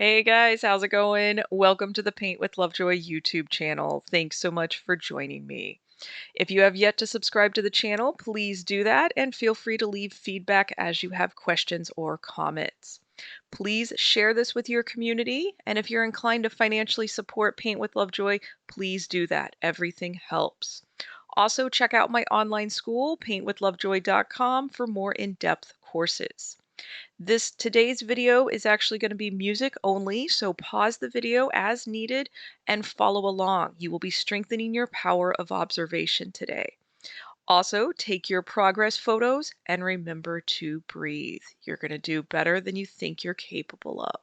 Hey guys, how's it going? Welcome to the Paint with Lovejoy YouTube channel. Thanks so much for joining me. If you have yet to subscribe to the channel, please do that and feel free to leave feedback as you have questions or comments. Please share this with your community, and if you're inclined to financially support Paint with Lovejoy, please do that. Everything helps. Also, check out my online school, paintwithlovejoy.com, for more in-depth courses. Today's video is actually going to be music only, so pause the video as needed and follow along. You will be strengthening your power of observation today. Also, take your progress photos and remember to breathe. You're going to do better than you think you're capable of.